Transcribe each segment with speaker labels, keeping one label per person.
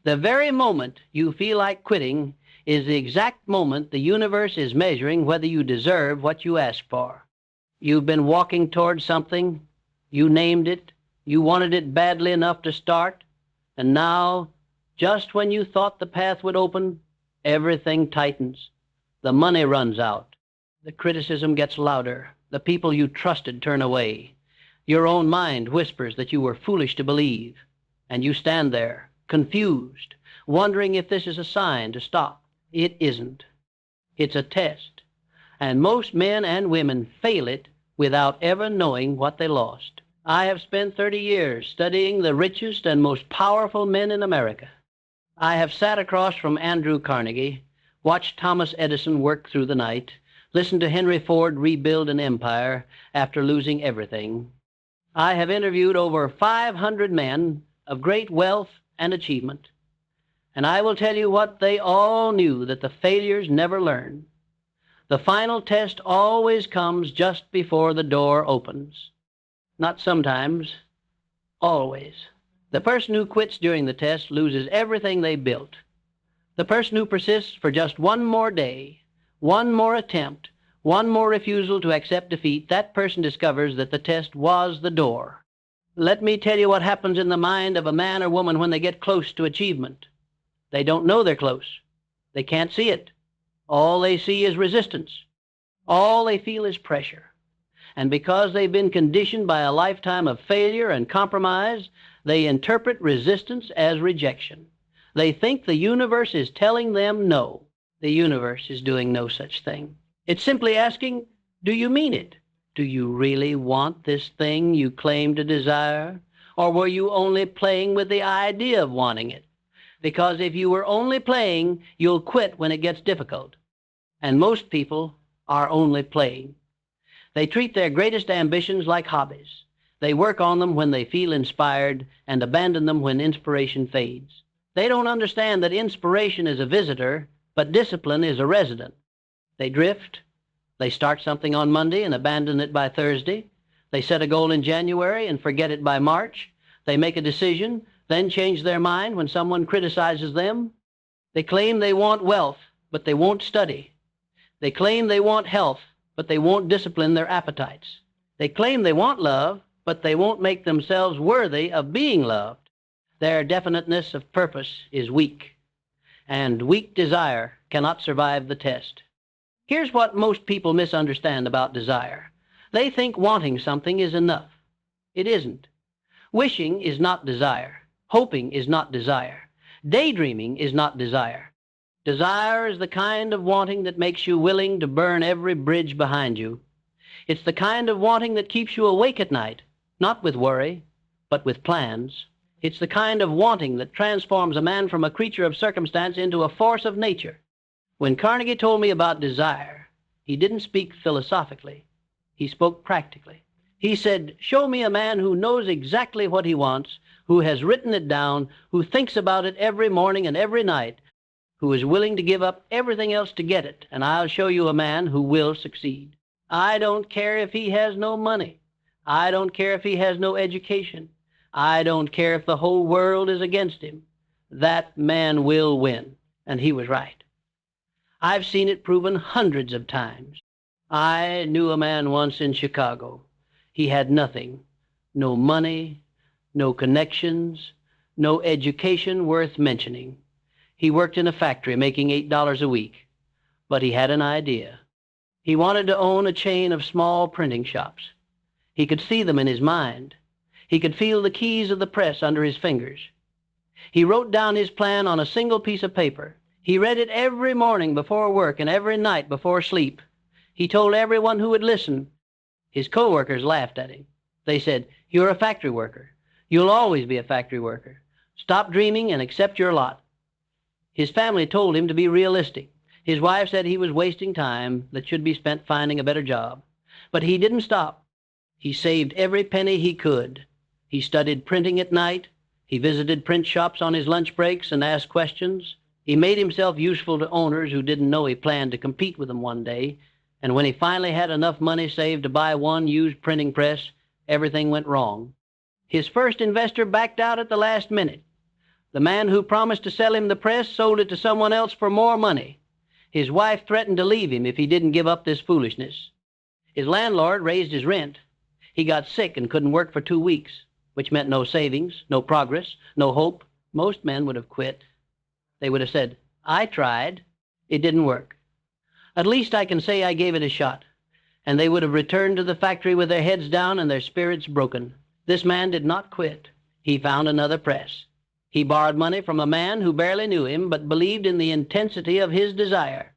Speaker 1: The very moment you feel like quitting is the exact moment the universe is measuring whether you deserve what you ask for. You've been walking towards something, you named it, you wanted it badly enough to start, and now, just when you thought the path would open, everything tightens. The money runs out. The criticism gets louder. The people you trusted turn away. Your own mind whispers that you were foolish to believe, and you stand there, confused, wondering if this is a sign to stop. It isn't. It's a test, and most men and women fail it without ever knowing what they lost. I have spent 30 years studying the richest and most powerful men in America. I have sat across from Andrew Carnegie, watched Thomas Edison work through the night, listened to Henry Ford rebuild an empire after losing everything. I have interviewed over 500 men of great wealth and achievement, and I will tell you what they all knew that the failures never learn. The final test always comes just before the door opens. Not sometimes, always. The person who quits during the test loses everything they built. The person who persists for just one more day, one more attempt, one more refusal to accept defeat, that person discovers that the test was the door. Let me tell you what happens in the mind of a man or woman when they get close to achievement. They don't know they're close. They can't see it. All they see is resistance. All they feel is pressure. And because they've been conditioned by a lifetime of failure and compromise, they interpret resistance as rejection. They think the universe is telling them no. The universe is doing no such thing. It's simply asking, do you mean it? Do you really want this thing you claim to desire? Or were you only playing with the idea of wanting it? Because if you were only playing, you'll quit when it gets difficult. And most people are only playing. They treat their greatest ambitions like hobbies. They work on them when they feel inspired and abandon them when inspiration fades. They don't understand that inspiration is a visitor, but discipline is a resident. They drift. They start something on Monday and abandon it by Thursday. They set a goal in January and forget it by March. They make a decision, then change their mind when someone criticizes them. They claim they want wealth, but they won't study. They claim they want health, but they won't discipline their appetites. They claim they want love, but they won't make themselves worthy of being loved. Their definiteness of purpose is weak, and weak desire cannot survive the test. Here's what most people misunderstand about desire. They think wanting something is enough. It isn't. Wishing is not desire. Hoping is not desire. Daydreaming is not desire. Desire is the kind of wanting that makes you willing to burn every bridge behind you. It's the kind of wanting that keeps you awake at night, not with worry, but with plans. It's the kind of wanting that transforms a man from a creature of circumstance into a force of nature. When Carnegie told me about desire, he didn't speak philosophically. He spoke practically. He said, show me a man who knows exactly what he wants, who has written it down, who thinks about it every morning and every night, who is willing to give up everything else to get it, and I'll show you a man who will succeed. I don't care if he has no money. I don't care if he has no education. I don't care if the whole world is against him. That man will win. And he was right. I've seen it proven hundreds of times. I knew a man once in Chicago. He had nothing. No money, no connections, no education worth mentioning. He worked in a factory making $8 a week, but he had an idea. He wanted to own a chain of small printing shops. He could see them in his mind. He could feel the keys of the press under his fingers. He wrote down his plan on a single piece of paper. He read it every morning before work and every night before sleep. He told everyone who would listen. His co-workers laughed at him. They said, "You're a factory worker. You'll always be a factory worker. Stop dreaming and accept your lot." His family told him to be realistic. His wife said he was wasting time that should be spent finding a better job. But he didn't stop. He saved every penny he could. He studied printing at night. He visited print shops on his lunch breaks and asked questions. He made himself useful to owners who didn't know he planned to compete with them one day. And when he finally had enough money saved to buy one used printing press, everything went wrong. His first investor backed out at the last minute. The man who promised to sell him the press sold it to someone else for more money. His wife threatened to leave him if he didn't give up this foolishness. His landlord raised his rent. He got sick and couldn't work for 2 weeks, which meant no savings, no progress, no hope. Most men would have quit. They would have said, I tried. It didn't work. At least I can say I gave it a shot. And they would have returned to the factory with their heads down and their spirits broken. This man did not quit. He found another press. He borrowed money from a man who barely knew him but believed in the intensity of his desire.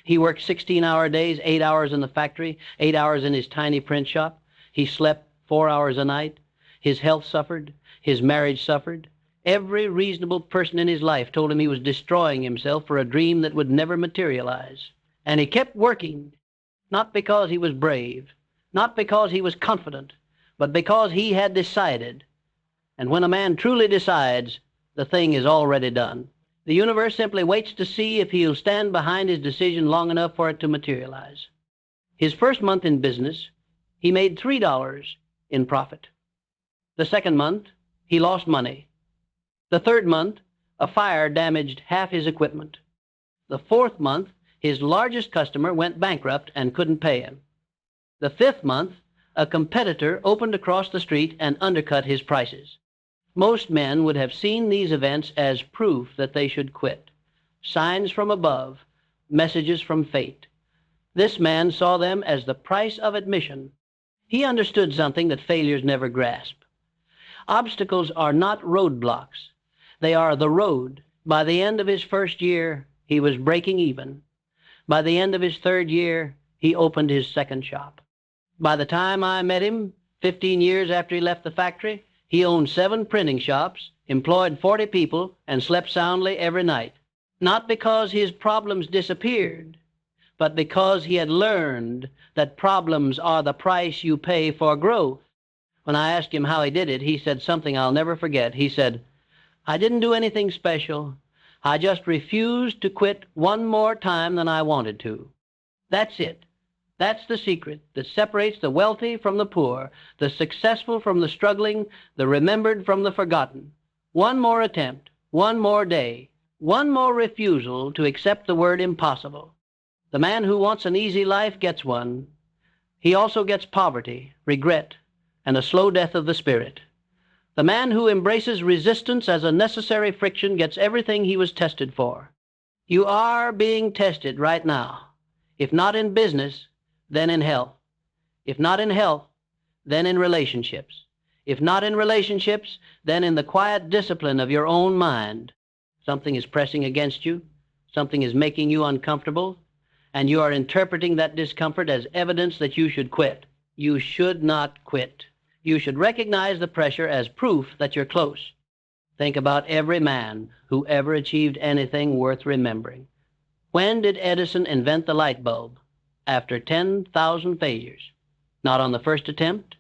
Speaker 1: He worked 16-hour days, 8 hours in the factory, 8 hours in his tiny print shop. He slept 4 hours a night. His health suffered. His marriage suffered. Every reasonable person in his life told him he was destroying himself for a dream that would never materialize. And he kept working, not because he was brave, not because he was confident, but because he had decided. And when a man truly decides, the thing is already done. The universe simply waits to see if he'll stand behind his decision long enough for it to materialize. His first month in business, he made $3 in profit. The second month, he lost money. The third month, a fire damaged half his equipment. The fourth month, his largest customer went bankrupt and couldn't pay him. The fifth month, a competitor opened across the street and undercut his prices. Most men would have seen these events as proof that they should quit. Signs from above, messages from fate. This man saw them as the price of admission. He understood something that failures never grasp. Obstacles are not roadblocks. They are the road. By the end of his first year, he was breaking even. By the end of his third year, he opened his second shop. By the time I met him, 15 years after he left the factory, he owned 7 printing shops, employed 40 people, and slept soundly every night. Not because his problems disappeared, but because he had learned that problems are the price you pay for growth. When I asked him how he did it, he said something I'll never forget. He said, I didn't do anything special. I just refused to quit one more time than I wanted to. That's it. That's the secret that separates the wealthy from the poor, the successful from the struggling, the remembered from the forgotten. One more attempt, one more day, one more refusal to accept the word impossible. The man who wants an easy life gets one. He also gets poverty, regret, and a slow death of the spirit. The man who embraces resistance as a necessary friction gets everything he was tested for. You are being tested right now. If not in business, then in health. If not in health, then in relationships. If not in relationships, then in the quiet discipline of your own mind. Something is pressing against you. Something is making you uncomfortable. And you are interpreting that discomfort as evidence that you should quit. You should not quit. You should recognize the pressure as proof that you're close. Think about every man who ever achieved anything worth remembering. When did Edison invent the light bulb? After 10,000 failures. Not on the first attempt,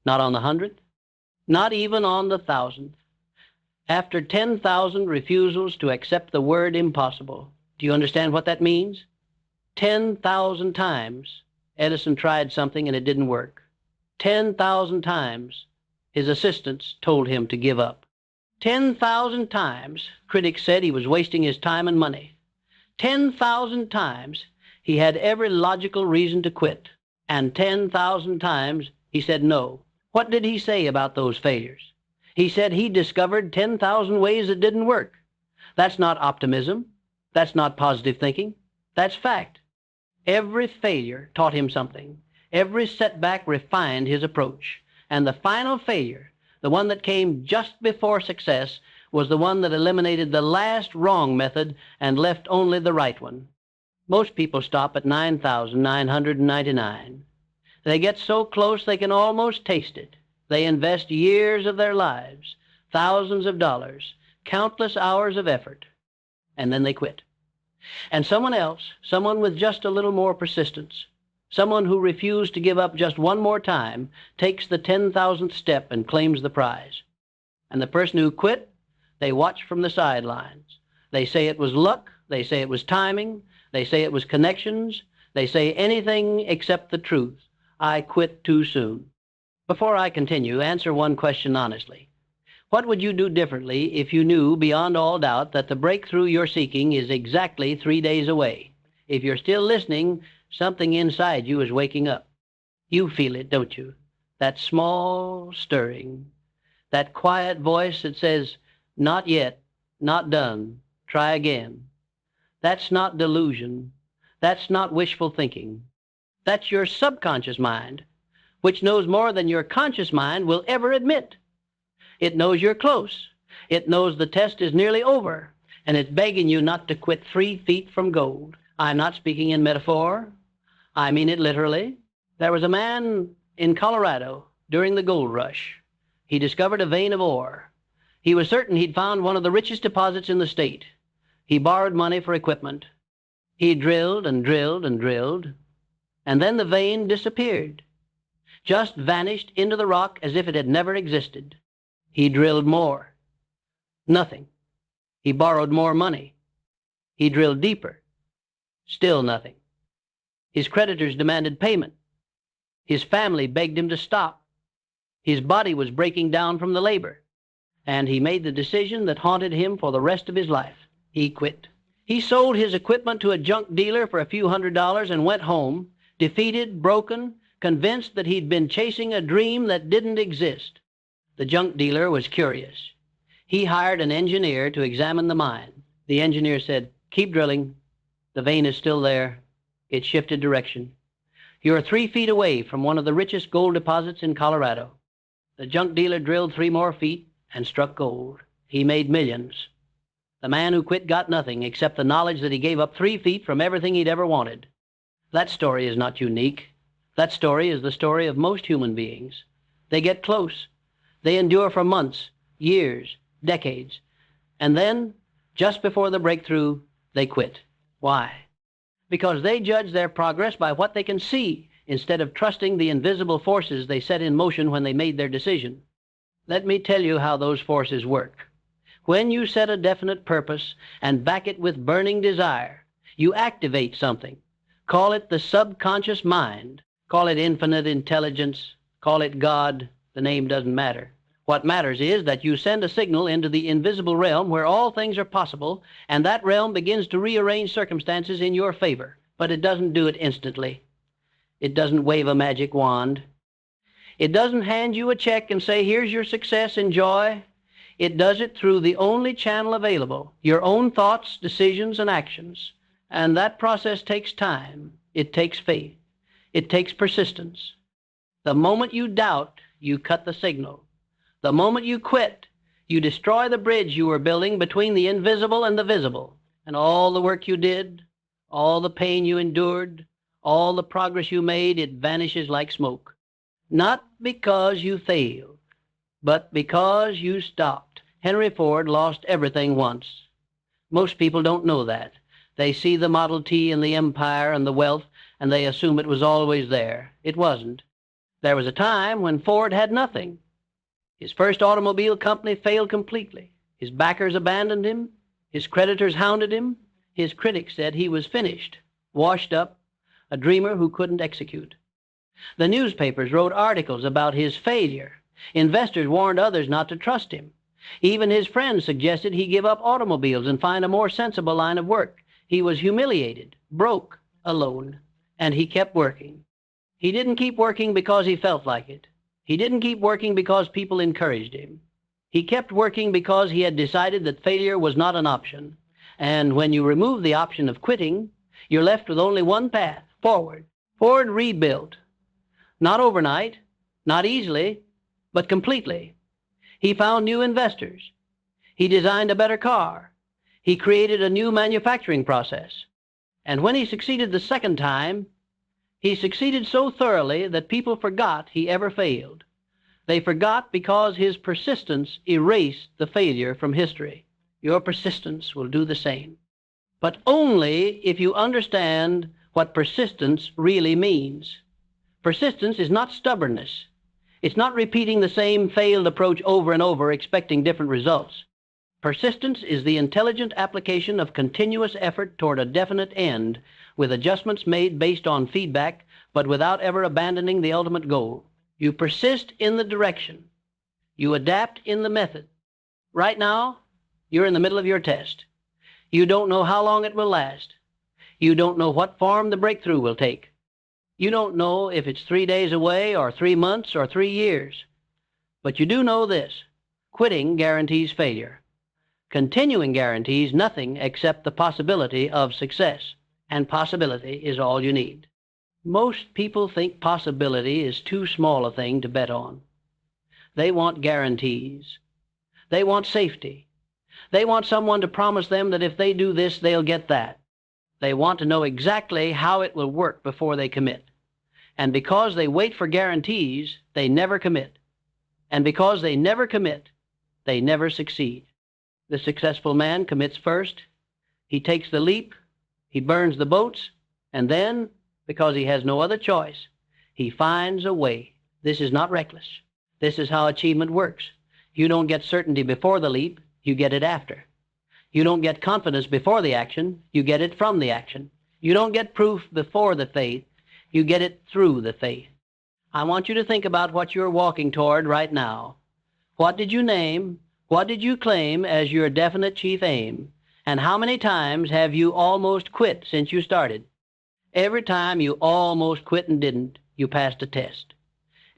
Speaker 1: not on the 100th, not even on the 1,000th. After 10,000 refusals to accept the word impossible. Do you understand what that means? 10,000 times Edison tried something and it didn't work. 10,000 times his assistants told him to give up. 10,000 times critics said he was wasting his time and money. 10,000 times he had every logical reason to quit. And 10,000 times he said no. What did he say about those failures? He said he discovered 10,000 ways it didn't work. That's not optimism. That's not positive thinking. That's fact. Every failure taught him something. Every setback refined his approach. And the final failure, the one that came just before success, was the one that eliminated the last wrong method and left only the right one. Most people stop at 9,999. They get so close they can almost taste it. They invest years of their lives, thousands of dollars, countless hours of effort, and then they quit. And someone else, someone with just a little more persistence, someone who refused to give up just one more time, takes the 10,000th step and claims the prize. And the person who quit, they watch from the sidelines. They say it was luck. They say it was timing. They say it was connections. They say anything except the truth. I quit too soon. Before I continue, answer one question honestly. What would you do differently if you knew beyond all doubt that the breakthrough you're seeking is exactly 3 days away? If you're still listening, something inside you is waking up. You feel it, don't you? That small stirring, that quiet voice that says, not yet, not done, try again. That's not delusion. That's not wishful thinking. That's your subconscious mind, which knows more than your conscious mind will ever admit. It knows you're close. It knows the test is nearly over, and it's begging you not to quit 3 feet from gold. I'm not speaking in metaphor. I mean it literally. There was a man in Colorado during the gold rush. He discovered a vein of ore. He was certain he'd found one of the richest deposits in the state. He borrowed money for equipment. He drilled and drilled and drilled, and then the vein disappeared, just vanished into the rock as if it had never existed. He drilled more. Nothing. He borrowed more money. He drilled deeper. Still nothing. His creditors demanded payment. His family begged him to stop. His body was breaking down from the labor, and he made the decision that haunted him for the rest of his life. He quit. He sold his equipment to a junk dealer for a few $100s and went home, defeated, broken, convinced that he'd been chasing a dream that didn't exist. The junk dealer was curious. He hired an engineer to examine the mine. The engineer said, "Keep drilling. The vein is still there. It shifted direction. You're 3 feet away from one of the richest gold deposits in Colorado." The junk dealer drilled 3 more feet and struck gold. He made millions. The man who quit got nothing except the knowledge that he gave up 3 feet from everything he'd ever wanted. That story is not unique. That story is the story of most human beings. They get close. They endure for months, years, decades. And then, just before the breakthrough, they quit. Why? Because they judge their progress by what they can see instead of trusting the invisible forces they set in motion when they made their decision. Let me tell you how those forces work. When you set a definite purpose and back it with burning desire, you activate something. Call it the subconscious mind. Call it infinite intelligence. Call it God. The name doesn't matter. What matters is that you send a signal into the invisible realm where all things are possible, and that realm begins to rearrange circumstances in your favor. But it doesn't do it instantly. It doesn't wave a magic wand. It doesn't hand you a check and say, "Here's your success, enjoy." It does it through the only channel available, your own thoughts, decisions, and actions. And that process takes time. It takes faith. It takes persistence. The moment you doubt, you cut the signal. The moment you quit, you destroy the bridge you were building between the invisible and the visible. And all the work you did, all the pain you endured, all the progress you made, it vanishes like smoke. Not because you failed, but because you stopped. Henry Ford lost everything once. Most people don't know that. They see the Model T and the empire and the wealth, and they assume it was always there. It wasn't. There was a time when Ford had nothing. His first automobile company failed completely. His backers abandoned him. His creditors hounded him. His critics said he was finished, washed up, a dreamer who couldn't execute. The newspapers wrote articles about his failure. Investors warned others not to trust him. Even his friends suggested he give up automobiles and find a more sensible line of work. He was humiliated, broke, alone, and he kept working. He didn't keep working because he felt like it. He didn't keep working because people encouraged him. He kept working because he had decided that failure was not an option. And when you remove the option of quitting, you're left with only one path, forward. Ford rebuilt. Not overnight, not easily, but completely. He found new investors. He designed a better car. He created a new manufacturing process. And when he succeeded the second time, he succeeded so thoroughly that people forgot he ever failed. They forgot because his persistence erased the failure from history. Your persistence will do the same. But only if you understand what persistence really means. Persistence is not stubbornness. It's not repeating the same failed approach over and over, expecting different results. Persistence is the intelligent application of continuous effort toward a definite end, with adjustments made based on feedback, but without ever abandoning the ultimate goal. You persist in the direction. You adapt in the method. Right now, you're in the middle of your test. You don't know how long it will last. You don't know what form the breakthrough will take. You don't know if it's 3 days away or 3 months or 3 years. But you do know this: quitting guarantees failure. Continuing guarantees nothing except the possibility of success, and possibility is all you need. Most people think possibility is too small a thing to bet on. They want guarantees. They want safety. They want someone to promise them that if they do this, they'll get that. They want to know exactly how it will work before they commit. And because they wait for guarantees, they never commit. And because they never commit, they never succeed. The successful man commits first. He takes the leap. He burns the boats. And then, because he has no other choice, he finds a way. This is not reckless. This is how achievement works. You don't get certainty before the leap. You get it after. You don't get confidence before the action. You get it from the action. You don't get proof before the faith. You get it through the faith. I want you to think about what you're walking toward right now. What did you name? What did you claim as your definite chief aim? And how many times have you almost quit since you started? Every time you almost quit and didn't, you passed a test.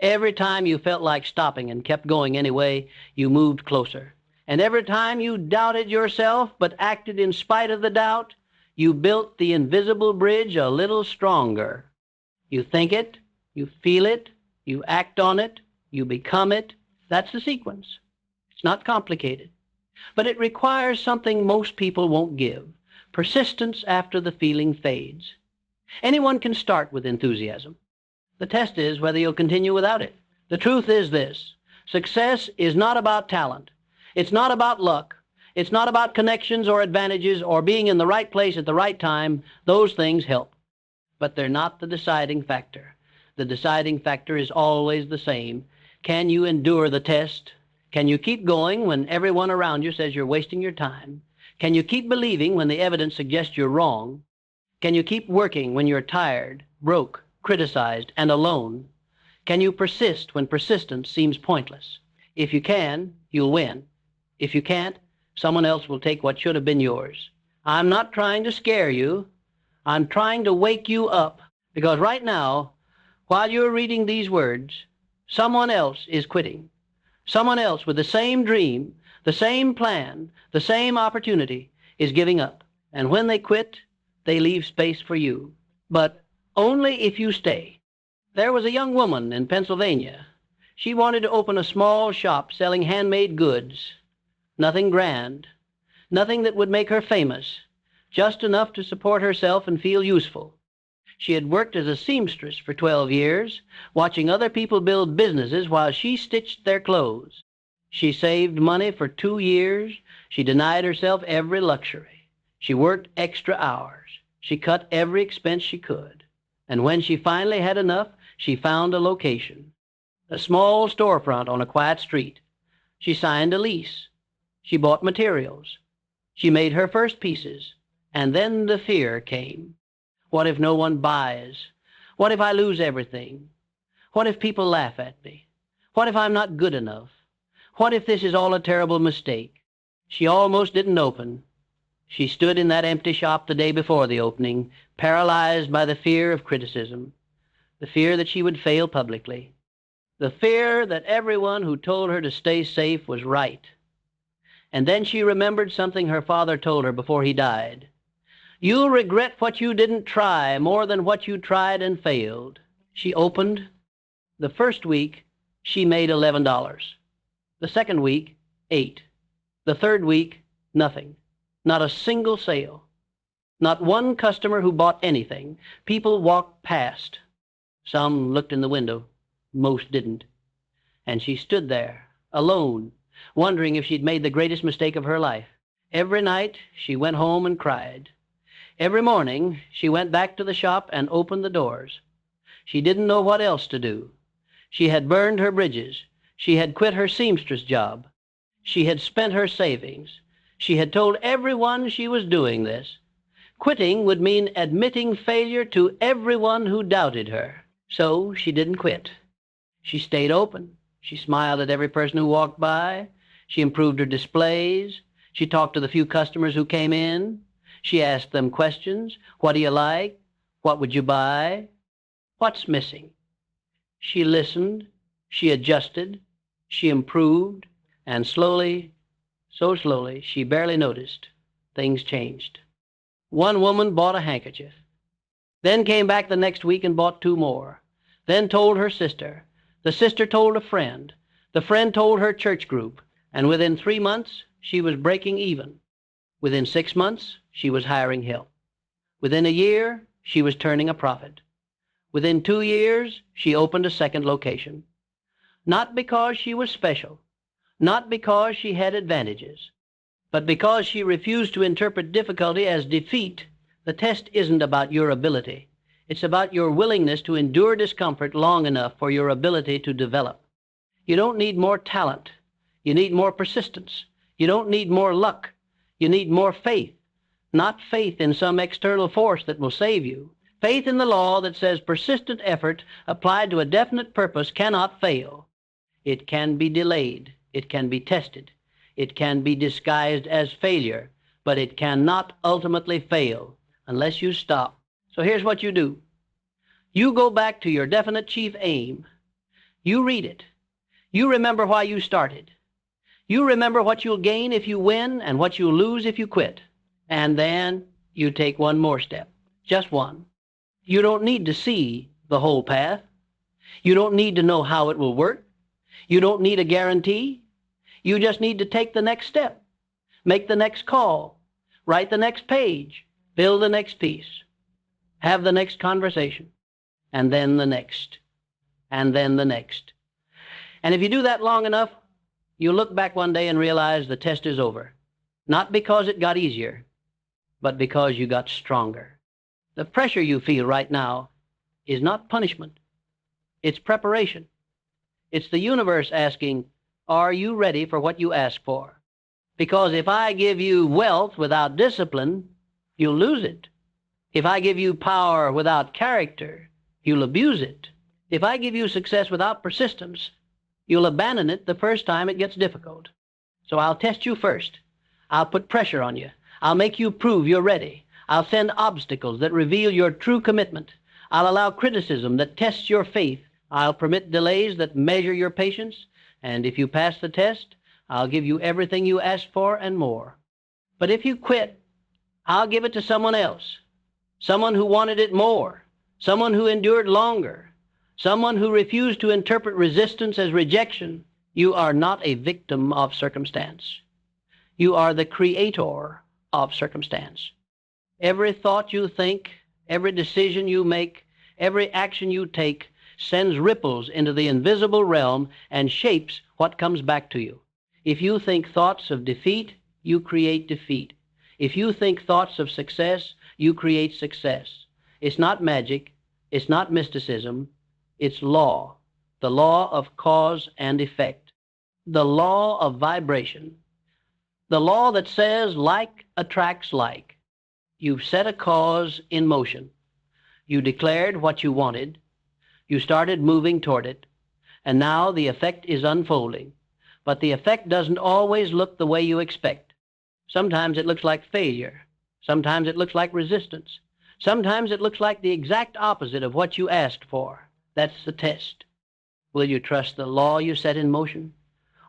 Speaker 1: Every time you felt like stopping and kept going anyway, you moved closer. And every time you doubted yourself but acted in spite of the doubt, you built the invisible bridge a little stronger. You think it, you feel it, you act on it, you become it. That's the sequence. It's not complicated. But it requires something most people won't give: persistence after the feeling fades. Anyone can start with enthusiasm. The test is whether you'll continue without it. The truth is this: success is not about talent. It's not about luck. It's not about connections or advantages or being in the right place at the right time. Those things help. But they're not the deciding factor. The deciding factor is always the same. Can you endure the test? Can you keep going when everyone around you says you're wasting your time? Can you keep believing when the evidence suggests you're wrong? Can you keep working when you're tired, broke, criticized, and alone? Can you persist when persistence seems pointless? If you can, you'll win. If you can't, someone else will take what should have been yours. I'm not trying to scare you. I'm trying to wake you up, because right now, while you're reading these words, someone else is quitting. Someone else with the same dream, the same plan, the same opportunity is giving up. And when they quit, they leave space for you. But only if you stay. There was a young woman in Pennsylvania. She wanted to open a small shop selling handmade goods. Nothing grand, nothing that would make her famous, just enough to support herself and feel useful. She had worked as a seamstress for 12 years, watching other people build businesses while she stitched their clothes. She saved money for 2 years. She denied herself every luxury. She worked extra hours. She cut every expense she could. And when she finally had enough, she found a location, a small storefront on a quiet street. She signed a lease. She bought materials. She made her first pieces. And then the fear came. What if no one buys? What if I lose everything? What if people laugh at me? What if I'm not good enough? What if this is all a terrible mistake? She almost didn't open. She stood in that empty shop the day before the opening, paralyzed by the fear of criticism, the fear that she would fail publicly, the fear that everyone who told her to stay safe was right. And then she remembered something her father told her before he died. You'll regret what you didn't try more than what you tried and failed. She opened. The first week, she made $11. The second week, $8. The third week, nothing. Not a single sale. Not one customer who bought anything. People walked past. Some looked in the window. Most didn't. And she stood there, alone, wondering if she'd made the greatest mistake of her life. Every night, she went home and cried. Every morning, she went back to the shop and opened the doors. She didn't know what else to do. She had burned her bridges. She had quit her seamstress job. She had spent her savings. She had told everyone she was doing this. Quitting would mean admitting failure to everyone who doubted her. So she didn't quit. She stayed open. She smiled at every person who walked by. She improved her displays. She talked to the few customers who came in. She asked them questions. What do you like? What would you buy? What's missing? She listened. She adjusted. She improved. And slowly, so slowly, she barely noticed, things changed. One woman bought a handkerchief, then came back the next week and bought 2 more, then told her sister. The sister told a friend. The friend told her church group. And within 3 months, she was breaking even. Within 6 months, she was hiring help. Within a year, she was turning a profit. Within 2 years, she opened a second location. Not because she was special, not because she had advantages, but because she refused to interpret difficulty as defeat. The test isn't about your ability. It's about your willingness to endure discomfort long enough for your ability to develop. You don't need more talent. You need more persistence. You don't need more luck. You need more faith. Not faith in some external force that will save you. Faith in the law that says persistent effort applied to a definite purpose cannot fail. It can be delayed. It can be tested. It can be disguised as failure, but it cannot ultimately fail unless you stop. So here's what you do. You go back to your definite chief aim. You read it. You remember why you started. You remember what you'll gain if you win and what you'll lose if you quit. And then you take one more step, just one. You don't need to see the whole path. You don't need to know how it will work. You don't need a guarantee. You just need to take the next step, make the next call, write the next page, build the next piece, have the next conversation, and then the next, and then the next. And if you do that long enough, you'll look back one day and realize the test is over. Not because it got easier, but because you got stronger. The pressure you feel right now is not punishment. It's preparation. It's the universe asking, are you ready for what you ask for? Because if I give you wealth without discipline, you'll lose it. If I give you power without character, you'll abuse it. If I give you success without persistence, you'll abandon it the first time it gets difficult. So I'll test you first. I'll put pressure on you. I'll make you prove you're ready. I'll send obstacles that reveal your true commitment. I'll allow criticism that tests your faith. I'll permit delays that measure your patience. And if you pass the test, I'll give you everything you asked for and more. But if you quit, I'll give it to someone else, someone who wanted it more, someone who endured longer, someone who refused to interpret resistance as rejection. You are not a victim of circumstance. You are the creator of circumstance. Every thought you think, every decision you make, every action you take sends ripples into the invisible realm and shapes what comes back to you. If you think thoughts of defeat, you create defeat. If you think thoughts of success, you create success. It's not magic. It's not mysticism. It's law. The law of cause and effect. The law of vibration. The law that says like attracts like. You've set a cause in motion. You declared what you wanted. You started moving toward it, and now the effect is unfolding. But the effect doesn't always look the way you expect. Sometimes it looks like failure. Sometimes it looks like resistance. Sometimes it looks like the exact opposite of what you asked for. That's the test. Will you trust the law you set in motion?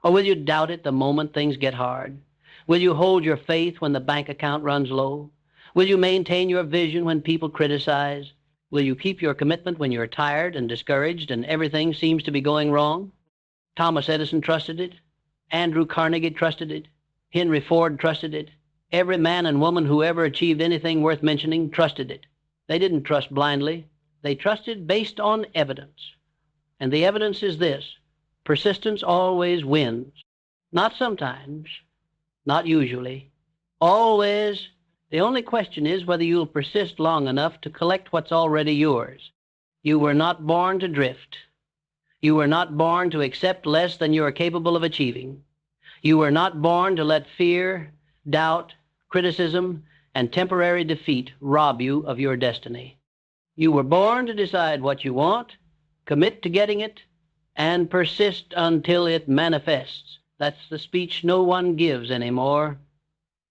Speaker 1: Or will you doubt it the moment things get hard? Will you hold your faith when the bank account runs low? Will you maintain your vision when people criticize? Will you keep your commitment when you're tired and discouraged and everything seems to be going wrong? Thomas Edison trusted it. Andrew Carnegie trusted it. Henry Ford trusted it. Every man and woman who ever achieved anything worth mentioning trusted it. They didn't trust blindly. They trusted based on evidence. And the evidence is this: persistence always wins. Not sometimes, not usually, always. The only question is whether you'll persist long enough to collect what's already yours. You were not born to drift. You were not born to accept less than you are capable of achieving. You were not born to let fear, doubt, criticism, and temporary defeat rob you of your destiny. You were born to decide what you want, commit to getting it, and persist until it manifests. That's the speech no one gives anymore.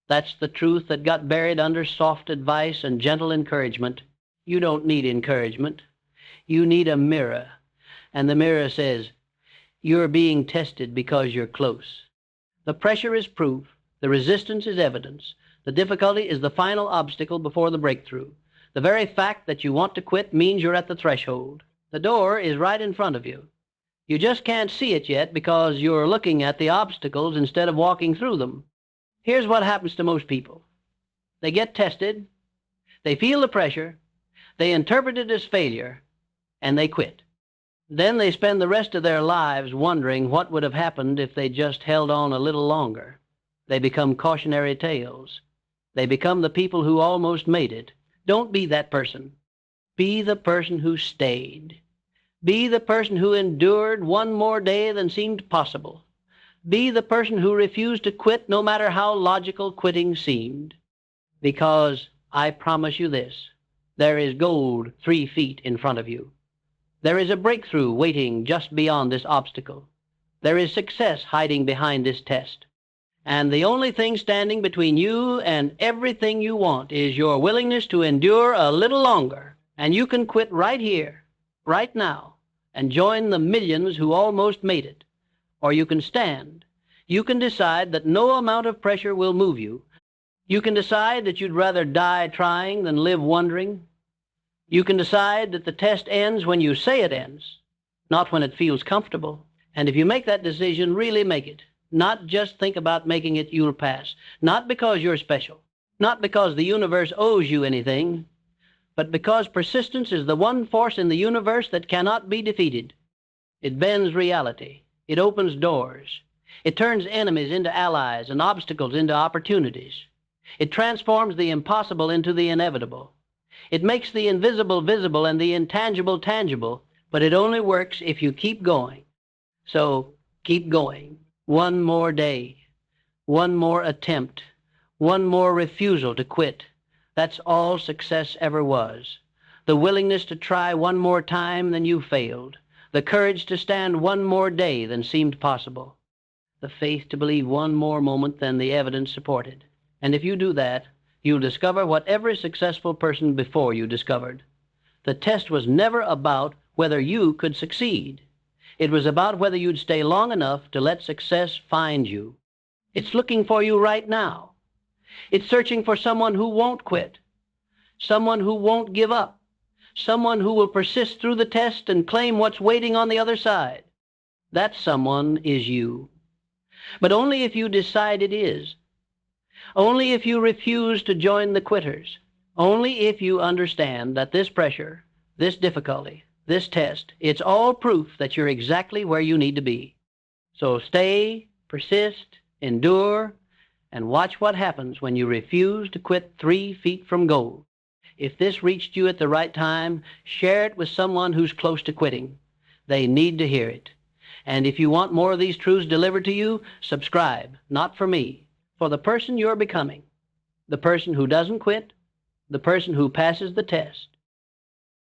Speaker 1: That's the truth that got buried under soft advice and gentle encouragement. You don't need encouragement. You need a mirror. And the mirror says, you're being tested because you're close. The pressure is proof. The resistance is evidence. The difficulty is the final obstacle before the breakthrough. The very fact that you want to quit means you're at the threshold. The door is right in front of you. You just can't see it yet because you're looking at the obstacles instead of walking through them. Here's what happens to most people. They get tested, they feel the pressure, they interpret it as failure, and they quit. Then they spend the rest of their lives wondering what would have happened if they just held on a little longer. They become cautionary tales. They become the people who almost made it. Don't be that person. Be the person who stayed. Be the person who endured one more day than seemed possible. Be the person who refused to quit no matter how logical quitting seemed. Because I promise you this, there is gold 3 feet in front of you. There is a breakthrough waiting just beyond this obstacle. There is success hiding behind this test. And the only thing standing between you and everything you want is your willingness to endure a little longer. And you can quit right here, right now, and join the millions who almost made it. Or you can stand. You can decide that no amount of pressure will move you. You can decide that you'd rather die trying than live wondering. You can decide that the test ends when you say it ends, not when it feels comfortable. And if you make that decision, really make it. Not just think about making it, you'll pass. Not because you're special. Not because the universe owes you anything, but because persistence is the one force in the universe that cannot be defeated. It bends reality. It opens doors. It turns enemies into allies and obstacles into opportunities. It transforms the impossible into the inevitable. It makes the invisible visible and the intangible tangible, but it only works if you keep going. So keep going. One more day, one more attempt, one more refusal to quit. That's all success ever was. The willingness to try one more time than you failed. The courage to stand one more day than seemed possible. The faith to believe one more moment than the evidence supported. And if you do that, you'll discover what every successful person before you discovered. The test was never about whether you could succeed. It was about whether you'd stay long enough to let success find you. It's looking for you right now. It's searching for someone who won't quit, someone who won't give up, someone who will persist through the test and claim what's waiting on the other side. That someone is you. But only if you decide it is. Only if you refuse to join the quitters. Only if you understand that this pressure, this difficulty, this test, it's all proof that you're exactly where you need to be. So stay, persist, endure, and watch what happens when you refuse to quit 3 feet from goal. If this reached you at the right time, share it with someone who's close to quitting. They need to hear it. And if you want more of these truths delivered to you, subscribe, not for me, for the person you're becoming, the person who doesn't quit, the person who passes the test,